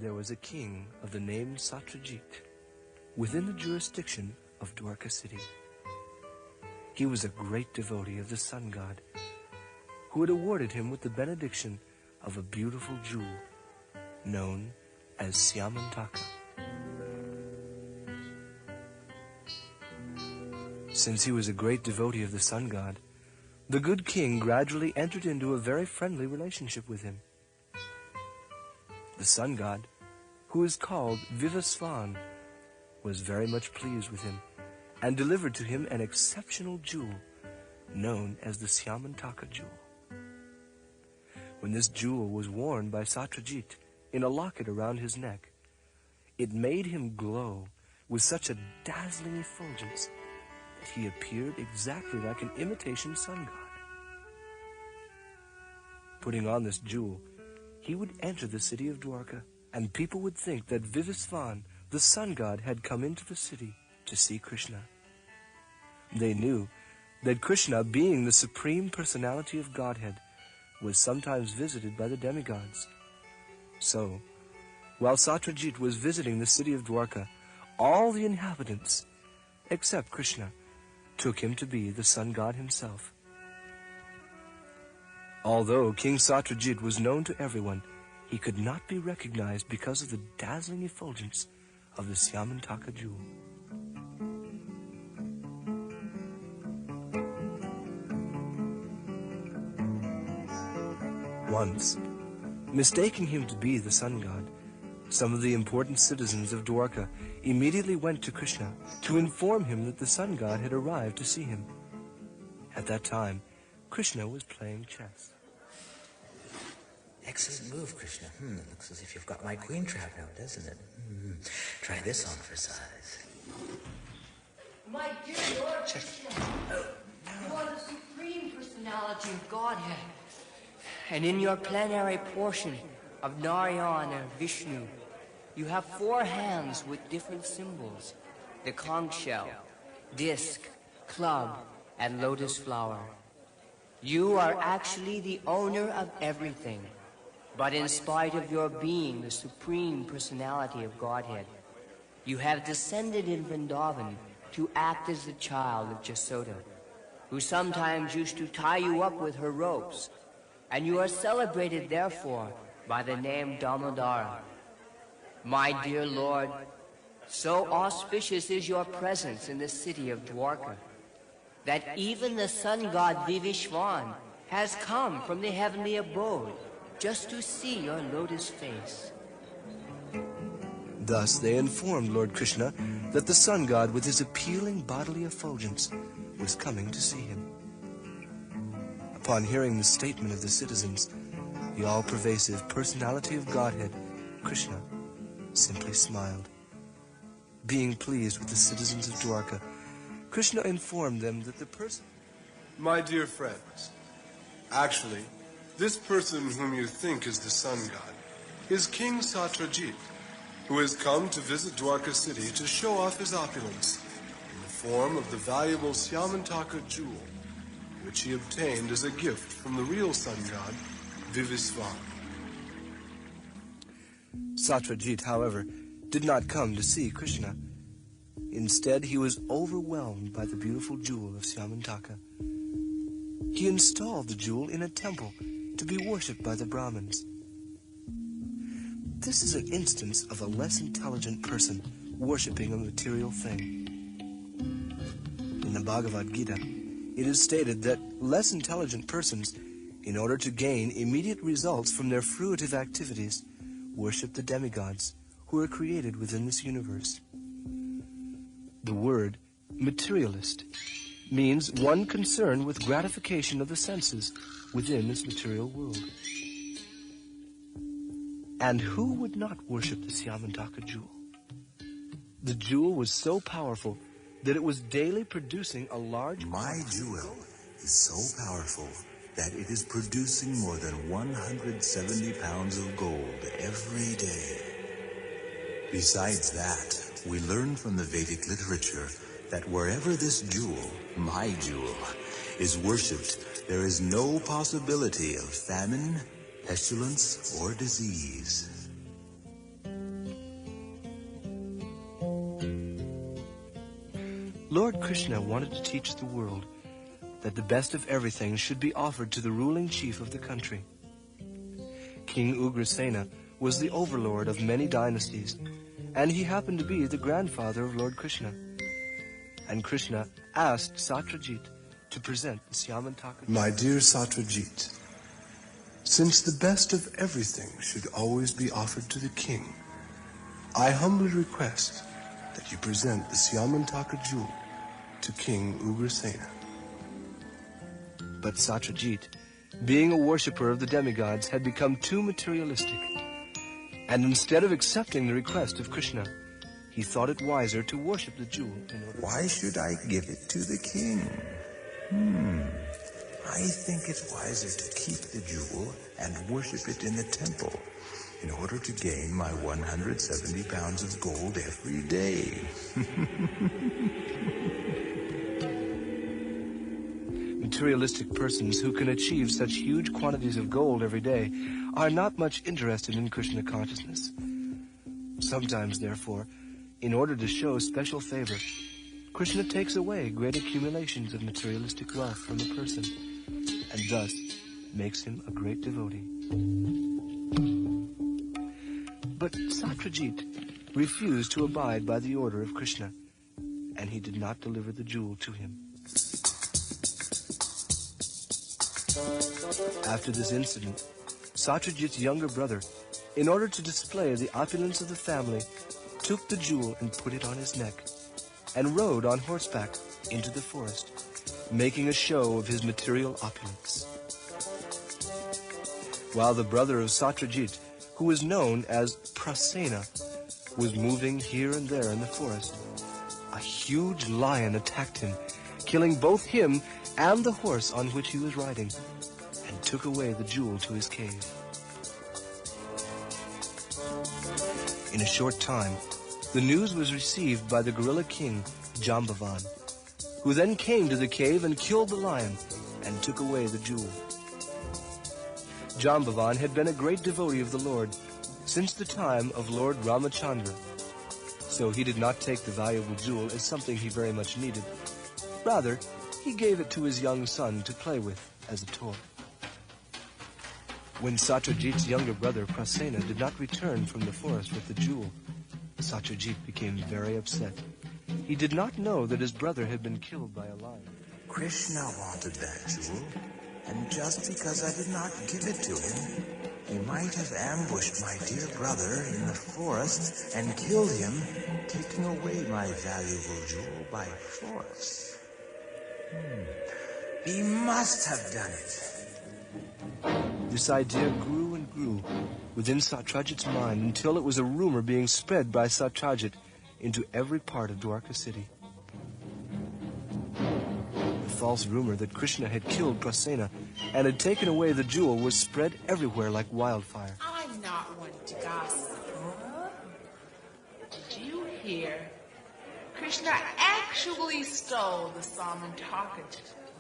there was a king of the name Satyajit within the jurisdiction of Dwarka city. He was a great devotee of the sun god, who had awarded him with the benediction of a beautiful jewel known as Syamantaka. Since he was a great devotee of the sun god, the good king gradually entered into a very friendly relationship with him. The sun god, who is called Vivasvan, was very much pleased with him and delivered to him an exceptional jewel known as the Syamantaka jewel. When this jewel was worn by Satyajit in a locket around his neck, it made him glow with such a dazzling effulgence that he appeared exactly like an imitation sun god. Putting on this jewel, he would enter the city of Dwarka, and people would think that Vivasvan, the sun god, had come into the city to see Krishna. They knew that Krishna, being the supreme personality of Godhead, was sometimes visited by the demigods. So, while Satyajit was visiting the city of Dwarka, all the inhabitants, except Krishna, took him to be the sun god himself. Although King Satyajit was known to everyone, he could not be recognized because of the dazzling effulgence of the Syamantaka jewel. Once, mistaking him to be the sun god, some of the important citizens of Dwarka immediately went to Krishna to inform him that the sun god had arrived to see him. At that time, Krishna was playing chess. Excellent move, Krishna. It looks as if you've got my queen trap now, doesn't it? Try this on for size. My dear Lord Krishna, you are the supreme personality of Godhead. And in your plenary portion of Narayana and Vishnu, you have 4 hands with different symbols: the conch shell, disc, club, and lotus flower. You are actually the owner of everything. But in spite of your being the supreme personality of Godhead, you have descended in Vrindavan to act as the child of Jasoda, who sometimes used to tie you up with her ropes, and you are celebrated therefore by the name Damodara. My dear Lord, so auspicious is your presence in the city of Dwarka, that even the sun god Vivishwan has come from the heavenly abode just to see your lotus face. Thus they informed Lord Krishna that the sun god with his appealing bodily effulgence was coming to see him. Upon hearing the statement of the citizens, the all-pervasive personality of Godhead, Krishna, simply smiled. Being pleased with the citizens of Dwarka, Krishna informed them that the person... My dear friends, actually, this person whom you think is the sun god is King Satyajit, who has come to visit Dwarka city to show off his opulence in the form of the valuable Syamantaka jewel, which he obtained as a gift from the real sun god, Vivasvan. Satyajit, however, did not come to see Krishna. Instead, he was overwhelmed by the beautiful jewel of Syamantaka. He installed the jewel in a temple to be worshipped by the Brahmins. This is an instance of a less intelligent person worshipping a material thing. In the Bhagavad Gita, it is stated that less intelligent persons, in order to gain immediate results from their fruitive activities, worship the demigods who are created within this universe. The word materialist means one concerned with gratification of the senses within this material world. And who would not worship the Syamantaka jewel? The jewel was so powerful that it was daily producing a large... My jewel is so powerful that it is producing more than 170 pounds of gold every day. Besides that, we learn from the Vedic literature that wherever this jewel, my jewel, is worshipped, there is no possibility of famine, pestilence, or disease. Lord Krishna wanted to teach the world that the best of everything should be offered to the ruling chief of the country. King Ugrasena was the overlord of many dynasties, and he happened to be the grandfather of Lord Krishna. And Krishna asked Satyajit to present the Syamantaka. My dear Satyajit, since the best of everything should always be offered to the king, I humbly request that you present the Syamantaka jewel to King Ugrasena. But Satyajit, being a worshipper of the demigods, had become too materialistic. And instead of accepting the request of Krishna, he thought it wiser to worship the jewel in order. Why should I give it to the king? I think it's wiser to keep the jewel and worship it in the temple in order to gain my 170 pounds of gold every day. Materialistic persons who can achieve such huge quantities of gold every day are not much interested in Krishna consciousness. Sometimes, therefore, in order to show special favor, Krishna takes away great accumulations of materialistic wealth from a person, and thus makes him a great devotee. But Satyajit refused to abide by the order of Krishna, and he did not deliver the jewel to him. After this incident, Satyajit's younger brother, in order to display the opulence of the family, took the jewel and put it on his neck, and rode on horseback into the forest, making a show of his material opulence. While the brother of Satyajit, who was known as Prasena, was moving here and there in the forest, a huge lion attacked him, killing both him and the horse on which he was riding, and took away the jewel to his cave. In a short time, the news was received by the gorilla king, Jambavan, who then came to the cave and killed the lion and took away the jewel. Jambavan had been a great devotee of the Lord since the time of Lord Ramachandra, so he did not take the valuable jewel as something he very much needed. Rather, he gave it to his young son to play with as a toy. When Satyajit's younger brother Prasena did not return from the forest with the jewel, Satyajit became very upset. He did not know that his brother had been killed by a lion. Krishna wanted that jewel, and just because I did not give it to him, he might have ambushed my dear brother in the forest and killed him, taking away my valuable jewel by force. He must have done it. This idea grew and grew within Satyajit's mind until it was a rumor being spread by Satyajit into every part of Dwarka city. The false rumor that Krishna had killed Prasena and had taken away the jewel was spread everywhere like wildfire. I'm not one to gossip. Did you hear? Krishna actually stole the Syamantaka.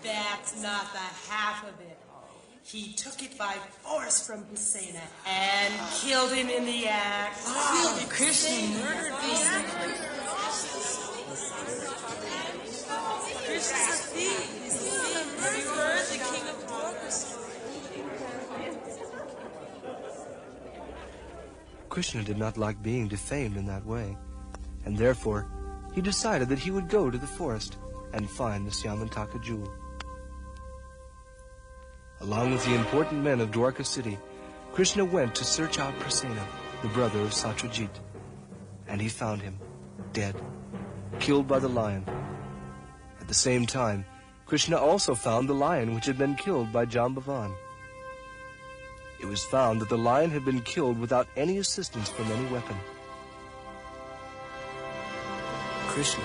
That's not the half of it. He took it by force from Prasena and killed him in the act. Krishna murdered me. Krishna's a thief. He's a thief. You heard the king of Dwarka story. Krishna did not like being defamed in that way, and therefore he decided that he would go to the forest and find the Syamantaka jewel. Along with the important men of Dwarka city, Krishna went to search out Prasena, the brother of Satyajit, and he found him, dead, killed by the lion. At the same time, Krishna also found the lion which had been killed by Jambavan. It was found that the lion had been killed without any assistance from any weapon. Krishna,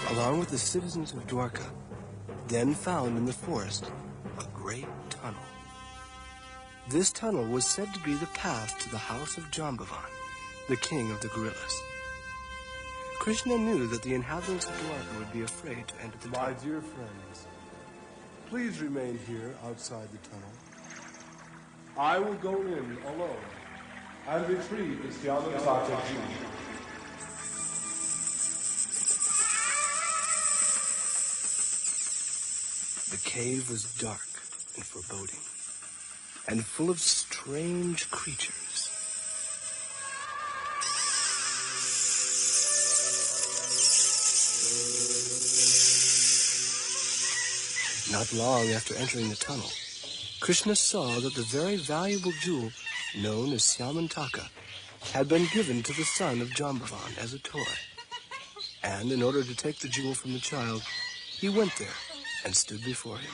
along with the citizens of Dwarka, then found in the forest a great tunnel. This tunnel was said to be the path to the house of Jambavan, the king of the gorillas. Krishna knew that the inhabitants of Dwarka would be afraid to enter the tunnel. My dear friends, please remain here outside the tunnel. I will go in alone and retrieve the Syamantaka jewel. cave was dark and foreboding, and full of strange creatures. Not long after entering the tunnel, Krishna saw that the very valuable jewel, known as Syamantaka, had been given to the son of Jambavan as a toy. And in order to take the jewel from the child, he went there and stood before him.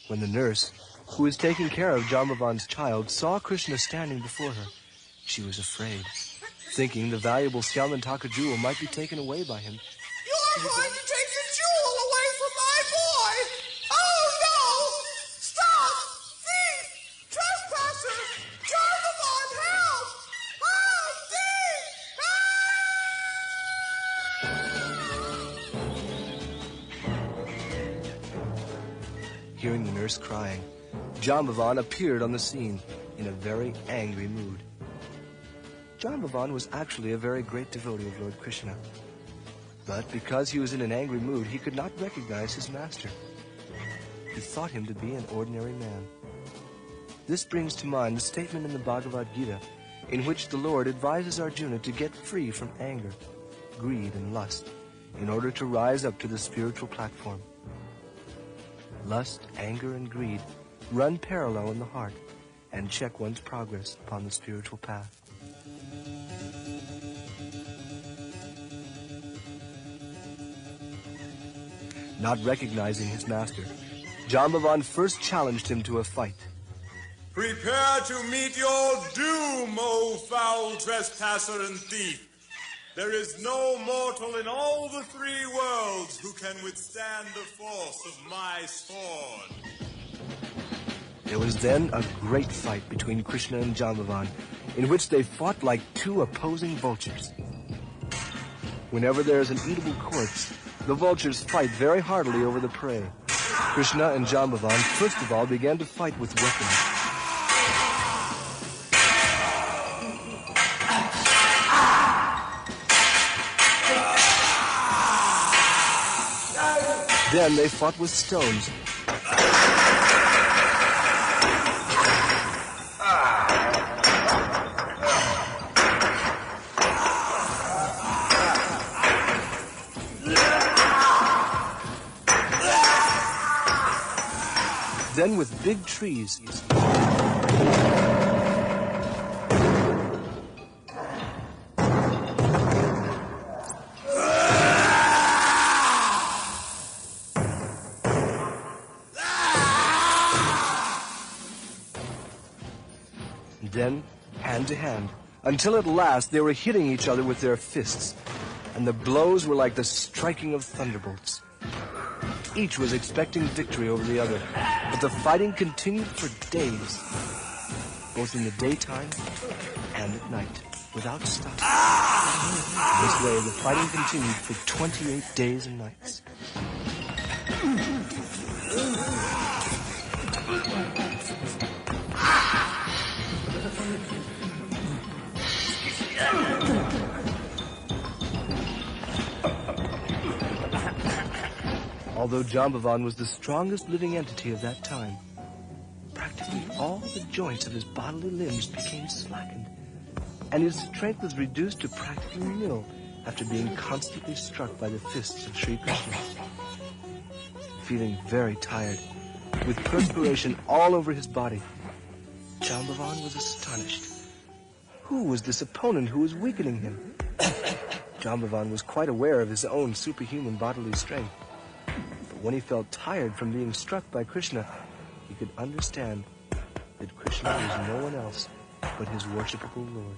When the nurse, who was taking care of Jambavan's child, saw Krishna standing before her, she was afraid, thinking the valuable Syamantaka jewel might be taken away by him. You're going to take the jewel away from my boy! Oh, no! Stop! Thief! Trespasser! Jarmavon, help! Oh, thief! Hearing the nurse crying, Jambavan appeared on the scene in a very angry mood. Jambavan was actually a very great devotee of Lord Krishna. But because he was in an angry mood, he could not recognize his master. He thought him to be an ordinary man. This brings to mind the statement in the Bhagavad Gita in which the Lord advises Arjuna to get free from anger, greed, and lust in order to rise up to the spiritual platform. Lust, anger, and greed run parallel in the heart and check one's progress upon the spiritual path. Not recognizing his master, Jambavan first challenged him to a fight. Prepare to meet your doom, O foul trespasser and thief. There is no mortal in all the three worlds who can withstand the force of my sword. There was then a great fight between Krishna and Jambavan, in which they fought like two opposing vultures. Whenever there is an eatable corpse, the vultures fight very heartily over the prey. Krishna and Jambavan first of all began to fight with weapons. Then they fought with stones. Then with big trees. Then, hand to hand, until at last they were hitting each other with their fists, and the blows were like the striking of thunderbolts. Each was expecting victory over the other, but the fighting continued for days, both in the daytime and at night, without stop. This way, the fighting continued for 28 days and nights. Although Jambavan was the strongest living entity of that time, practically all the joints of his bodily limbs became slackened, and his strength was reduced to practically nil after being constantly struck by the fists of Sri Krishna. Feeling very tired, with perspiration all over his body, Jambavan was astonished. Who was this opponent who was weakening him? Jambavan was quite aware of his own superhuman bodily strength. When he felt tired from being struck by Krishna, he could understand that Krishna was no one else but his worshipable Lord,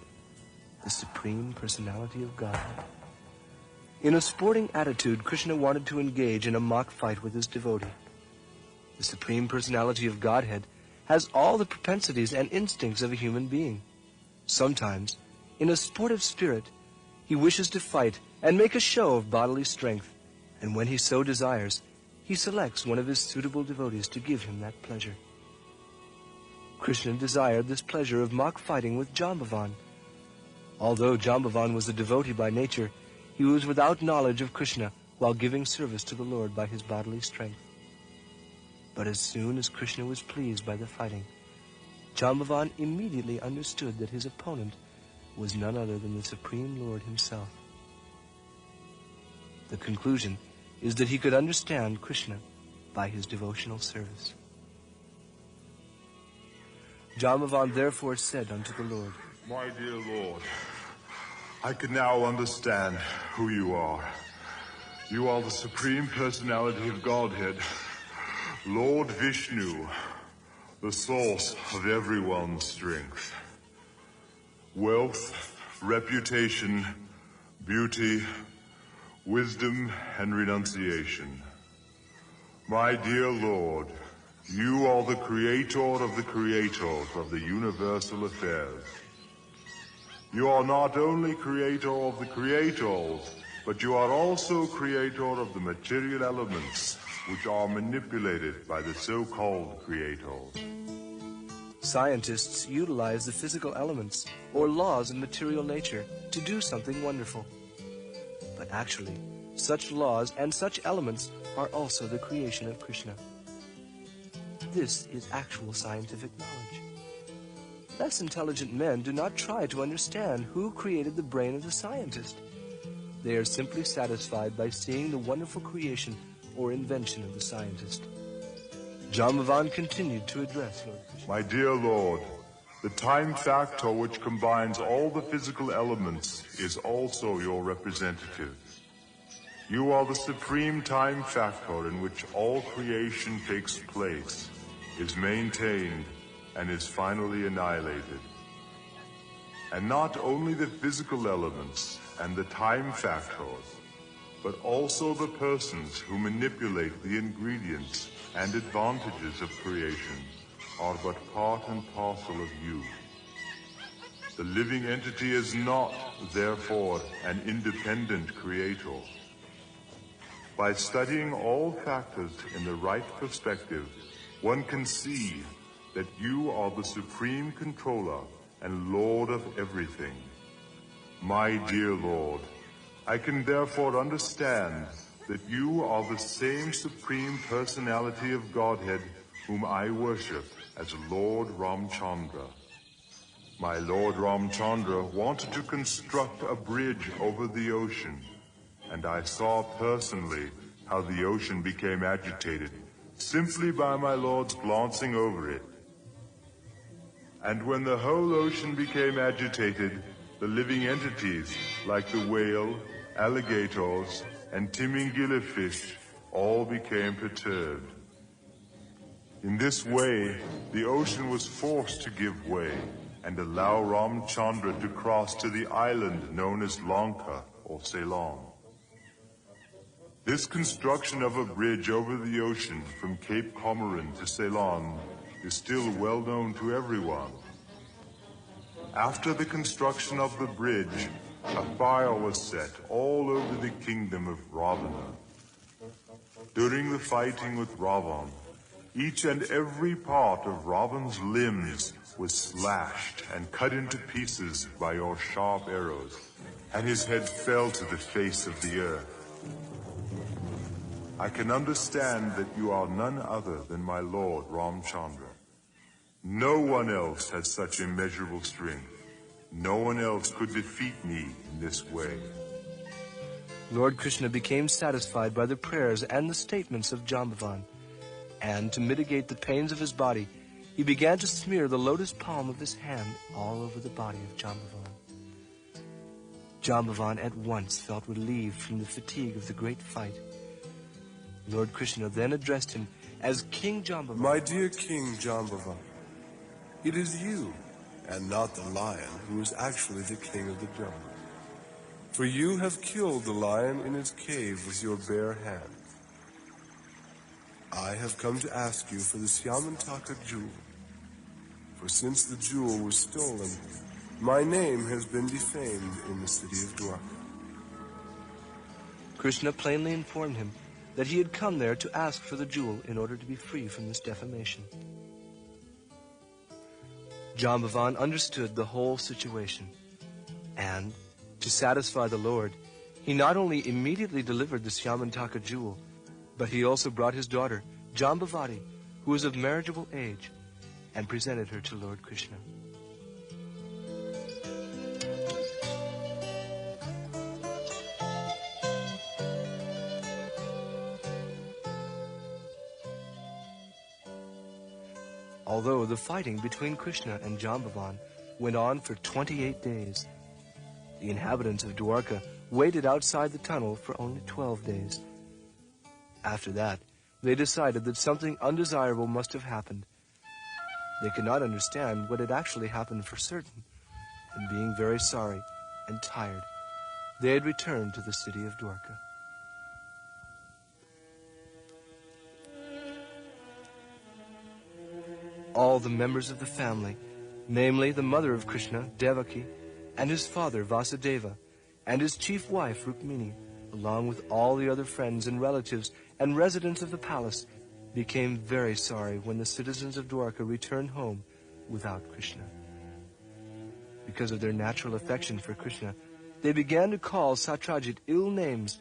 the Supreme Personality of God. In a sporting attitude, Krishna wanted to engage in a mock fight with his devotee. The Supreme Personality of Godhead has all the propensities and instincts of a human being. Sometimes, in a sportive spirit, he wishes to fight and make a show of bodily strength, and when he so desires, he selects one of his suitable devotees to give him that pleasure. Krishna desired this pleasure of mock fighting with Jambavan. Although Jambavan was a devotee by nature, he was without knowledge of Krishna while giving service to the Lord by his bodily strength. But as soon as Krishna was pleased by the fighting, Jambavan immediately understood that his opponent was none other than the Supreme Lord himself. The conclusion is that he could understand Krishna by his devotional service. Jambavan therefore said unto the Lord, My dear Lord, I can now understand who you are. You are the Supreme Personality of Godhead, Lord Vishnu, the source of everyone's strength. Wealth, reputation, beauty, wisdom, and renunciation. My dear Lord, you are the creator of the creators of the universal affairs. You are not only creator of the creators, but you are also creator of the material elements which are manipulated by the so-called creators. Scientists utilize the physical elements or laws of material nature to do something wonderful. But actually, such laws and such elements are also the creation of Krishna. This is actual scientific knowledge. Less intelligent men do not try to understand who created the brain of the scientist. They are simply satisfied by seeing the wonderful creation or invention of the scientist. Jambavan continued to address Lord Krishna. My dear Lord, the time factor which combines all the physical elements is also your representative. You are the supreme time factor in which all creation takes place, is maintained, and is finally annihilated. And not only the physical elements and the time factors, but also the persons who manipulate the ingredients and advantages of creation are but part and parcel of you. The living entity is not, therefore, an independent creator. By studying all factors in the right perspective, one can see that you are the supreme controller and Lord of everything. My dear Lord, I can therefore understand that you are the same Supreme Personality of Godhead whom I worship as Lord Ramchandra. My Lord Ramchandra wanted to construct a bridge over the ocean, and I saw personally how the ocean became agitated simply by my Lord's glancing over it. And when the whole ocean became agitated, the living entities, like the whale, alligators, and Timingila fish, all became perturbed. In this way, the ocean was forced to give way and allow Ramchandra to cross to the island known as Lanka or Ceylon. This construction of a bridge over the ocean from Cape Comorin to Ceylon is still well known to everyone. After the construction of the bridge, a fire was set all over the kingdom of Ravana. During the fighting with Ravan, each and every part of Ravan's limbs was slashed and cut into pieces by your sharp arrows, and his head fell to the face of the earth. I can understand that you are none other than my Lord Ramchandra. No one else has such immeasurable strength. No one else could defeat me in this way. Lord Krishna became satisfied by the prayers and the statements of Jambavan, and to mitigate the pains of his body, he began to smear the lotus palm of his hand all over the body of Jambavan. Jambavan at once felt relieved from the fatigue of the great fight. Lord Krishna then addressed him as King Jambavan. My dear King Jambavan, it is you, and not the lion, who is actually the king of the jungle. For you have killed the lion in its cave with your bare hands. I have come to ask you for the Syamantaka jewel. For since the jewel was stolen, my name has been defamed in the city of Dwarka. Krishna plainly informed him that he had come there to ask for the jewel in order to be free from this defamation. Jambavan understood the whole situation, and, to satisfy the Lord, He not only immediately delivered the Syamantaka jewel, but he also brought his daughter, Jambavati, who was of marriageable age, and presented her to Lord Krishna. Although the fighting between Krishna and Jambavan went on for 28 days, the inhabitants of Dwarka waited outside the tunnel for only 12 days. After that, they decided that something undesirable must have happened. They could not understand what had actually happened for certain, and being very sorry and tired, they had returned to the city of Dwarka. All the members of the family, namely the mother of Krishna, Devaki, and his father, Vasudeva, and his chief wife, Rukmini, along with all the other friends and relatives and residents of the palace, became very sorry when the citizens of Dwarka returned home without Krishna. Because of their natural affection for Krishna, they began to call Satyajit ill names,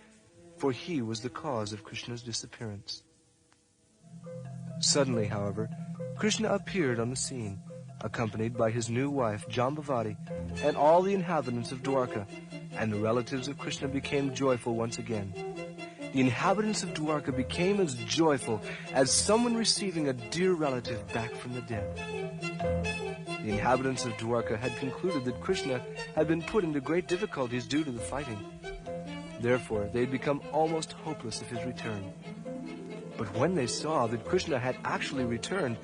for he was the cause of Krishna's disappearance. Suddenly, however, Krishna appeared on the scene, accompanied by his new wife, Jambavati, and all the inhabitants of Dwarka, and the relatives of Krishna became joyful once again. The inhabitants of Dwarka became as joyful as someone receiving a dear relative back from the dead. The inhabitants of Dwarka had concluded that Krishna had been put into great difficulties due to the fighting. Therefore, they had become almost hopeless of his return. But when they saw that Krishna had actually returned,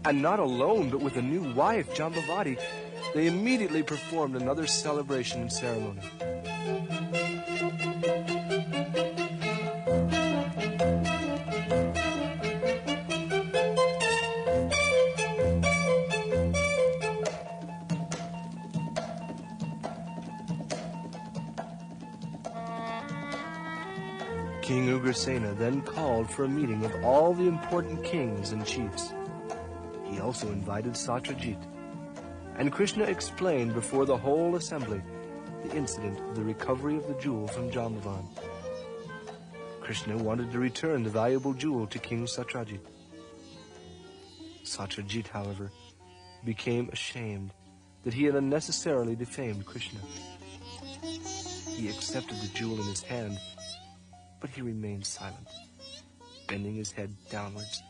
and not alone, but with a new wife, Jambavati, they immediately performed another celebration and ceremony. King Ugrasena then called for a meeting of all the important kings and chiefs. He also invited Satyajit, and Krishna explained before the whole assembly the incident of the recovery of the jewel from Jambavan. Krishna wanted to return the valuable jewel to King Satyajit. Satyajit, however, became ashamed that he had unnecessarily defamed Krishna. He accepted the jewel in his hand, but he remained silent, bending his head downwards,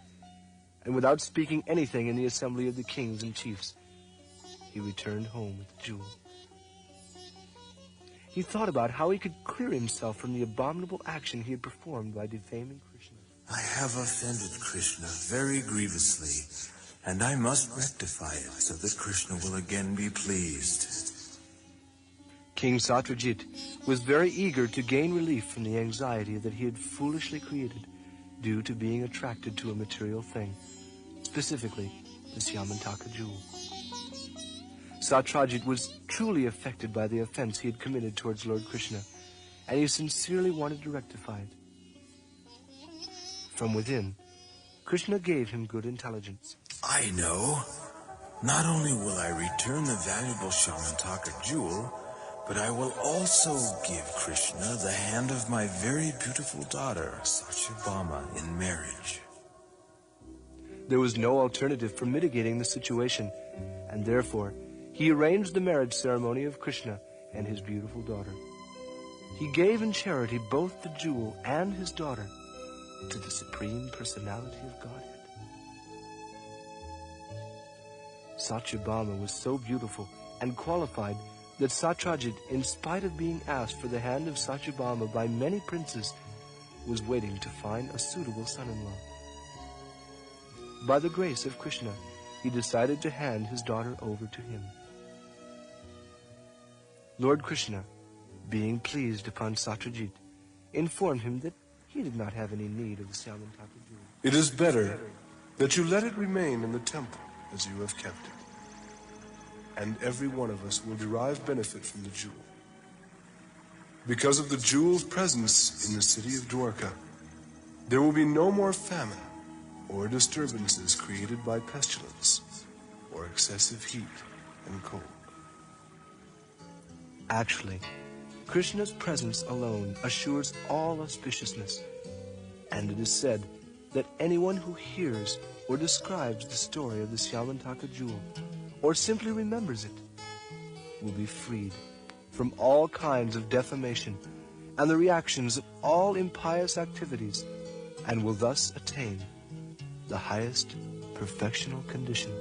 and without speaking anything in the assembly of the kings and chiefs, he returned home with the jewel. He thought about how he could clear himself from the abominable action he had performed by defaming Krishna. I have offended Krishna very grievously, and I must rectify it so that Krishna will again be pleased. King Satyajit was very eager to gain relief from the anxiety that he had foolishly created due to being attracted to a material thing, specifically the Syamantaka jewel. Satyajit was truly affected by the offense he had committed towards Lord Krishna, and he sincerely wanted to rectify it. From within, Krishna gave him good intelligence. I know. Not only will I return the valuable Syamantaka jewel, but I will also give Krishna the hand of my very beautiful daughter, Satyabhama, in marriage. There was no alternative for mitigating the situation, and therefore he arranged the marriage ceremony of Krishna and his beautiful daughter. He gave in charity both the jewel and his daughter to the Supreme Personality of Godhead. Satyabhama was so beautiful and qualified that Satyajit, in spite of being asked for the hand of Satyabhama by many princes, was waiting to find a suitable son-in-law. By the grace of Krishna, he decided to hand his daughter over to him. Lord Krishna, being pleased upon Satyajit, informed him that he did not have any need of the Syamantaka jewel. It is better that you let it remain in the temple as you have kept it. And every one of us will derive benefit from the jewel. Because of the jewel's presence in the city of Dwarka, there will be no more famine or disturbances created by pestilence or excessive heat and cold. Actually, Krishna's presence alone assures all auspiciousness, and it is said that anyone who hears or describes the story of the Syamantaka jewel, or simply remembers it, will be freed from all kinds of defamation and the reactions of all impious activities, and will thus attain the highest perfectional condition.